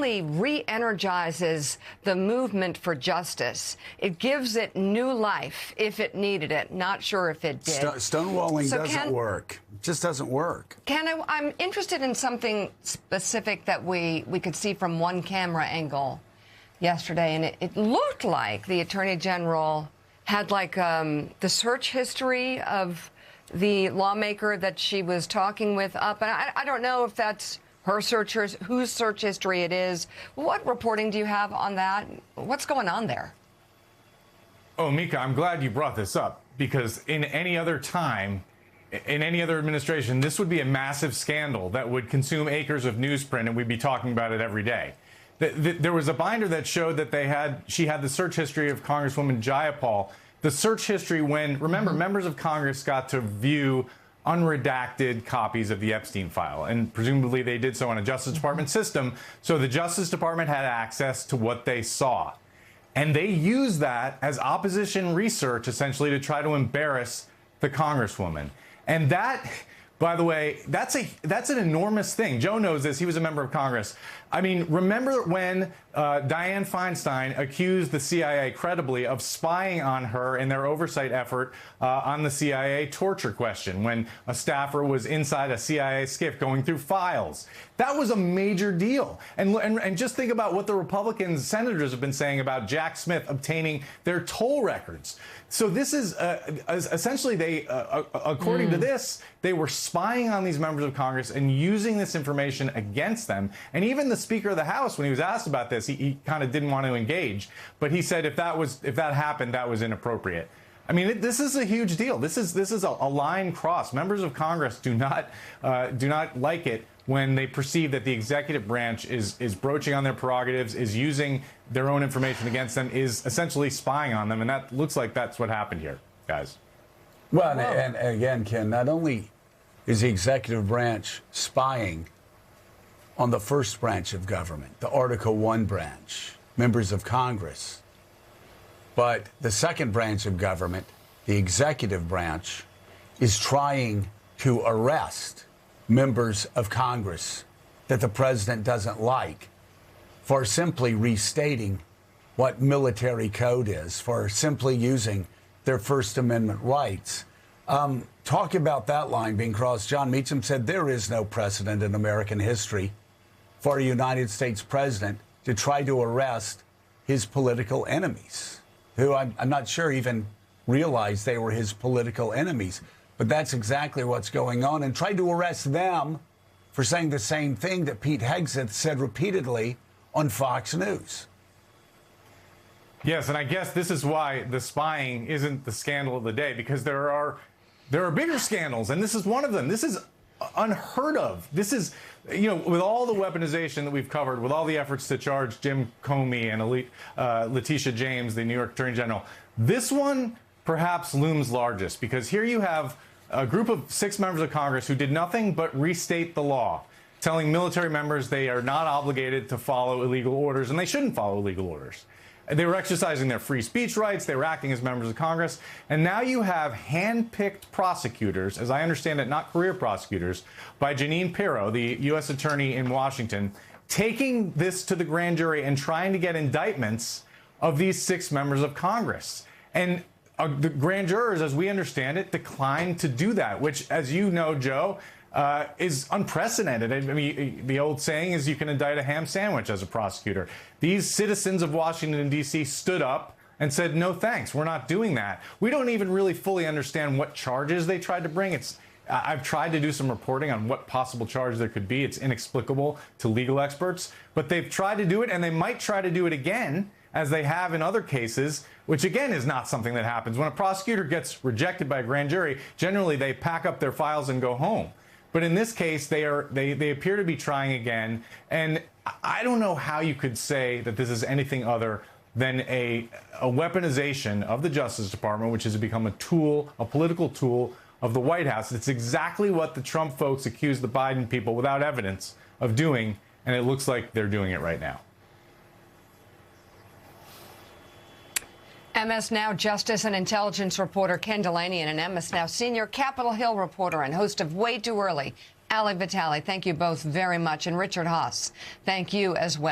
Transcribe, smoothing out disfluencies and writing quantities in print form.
really re-energizes the movement for justice. It gives it new life if it needed it. Not sure if it did. Stonewalling doesn't work. It just doesn't work. I'm interested in something specific that we could see from one camera angle yesterday, and it looked like the Attorney General had the search history of the lawmaker that she was talking with up. And I don't know if that's her searchers, whose search history it is. What reporting do you have on that? What's going on there? Oh, Mika, I'm glad you brought this up, because in any other time, in any other administration, this would be a massive scandal that would consume acres of newsprint, and we'd be talking about it every day. There was a binder that showed that she had the search history of Congresswoman Jayapal. The search history when, remember, members of Congress got to view unredacted copies of the Epstein file, and presumably they did so on a Justice Department system, so the Justice Department had access to what they saw. And they used that as opposition research, essentially, to try to embarrass the Congresswoman. And that, by the way, that's an enormous thing. Joe knows this. He was a member of Congress. I mean, remember when Dianne Feinstein accused the CIA credibly of spying on her in their oversight effort on the CIA torture question, when a staffer was inside a CIA skiff going through files? That was a major deal. And just think about what the Republican senators have been saying about Jack Smith obtaining their toll records. So this is essentially according to this, they were spying on these members of Congress and using this information against them. And even the Speaker of the House, when he was asked about this, he kind of didn't want to engage. But he said if that happened, that was inappropriate. I mean, this is a huge deal. This is a line cross. Members of Congress do not like it when they perceive that the executive branch is broaching on their prerogatives, is using their own information against them, is essentially spying on them. And that looks like that's what happened here, guys. Well, and again, Ken, not only is the executive branch spying on the first branch of government, the Article 1 branch, members of Congress, but the second branch of government, the executive branch, is trying to arrest members of Congress that the president doesn't like for simply restating what military code is, for simply using their First Amendment rights. Talk about that line being crossed. John Meacham said there is no precedent in American history for a United States president to try to arrest his political enemies, who I'm not sure even realized they were his political enemies. But that's exactly what's going on, and tried to arrest them for saying the same thing that Pete Hegseth said repeatedly on Fox News. Yes, and I guess this is why the spying isn't the scandal of the day, because there are bigger scandals, and this is one of them. This is unheard of. This is, with all the weaponization that we've covered, with all the efforts to charge Jim Comey and Letitia James, the New York Attorney General, this one perhaps looms largest, because here you have a group of 6 members of Congress who did nothing but restate the law, telling military members they are not obligated to follow illegal orders, and they shouldn't follow illegal orders. They were exercising their free speech rights. They were acting as members of Congress. And now you have hand-picked prosecutors, as I understand it, not career prosecutors, by Jeanine Pirro, the U.S. attorney in Washington, taking this to the grand jury and trying to get indictments of these 6 members of Congress. And the grand jurors, as we understand it, declined to do that, which, as you know, Joe, is unprecedented. I mean, the old saying is you can indict a ham sandwich as a prosecutor. These citizens of Washington, D.C. stood up and said, no, thanks, we're not doing that. We don't even really fully understand what charges they tried to bring. I've tried to do some reporting on what possible charge there could be. It's inexplicable to legal experts, but they've tried to do it, and they might try to do it again, as they have in other cases, which again is not something that happens. When a prosecutor gets rejected by a grand jury, generally they pack up their files and go home. But in this case, they appear to be trying again. And I don't know how you could say that this is anything other than a weaponization of the Justice Department, which has become a tool, a political tool of the White House. It's exactly what the Trump folks accused the Biden people without evidence of doing, and it looks like they're doing it right now. MS Now Justice and Intelligence reporter Ken Dilanian and MS Now senior Capitol Hill reporter and host of Way Too Early, Ali Vitale. Thank you both very much. And Richard Haas, thank you as well.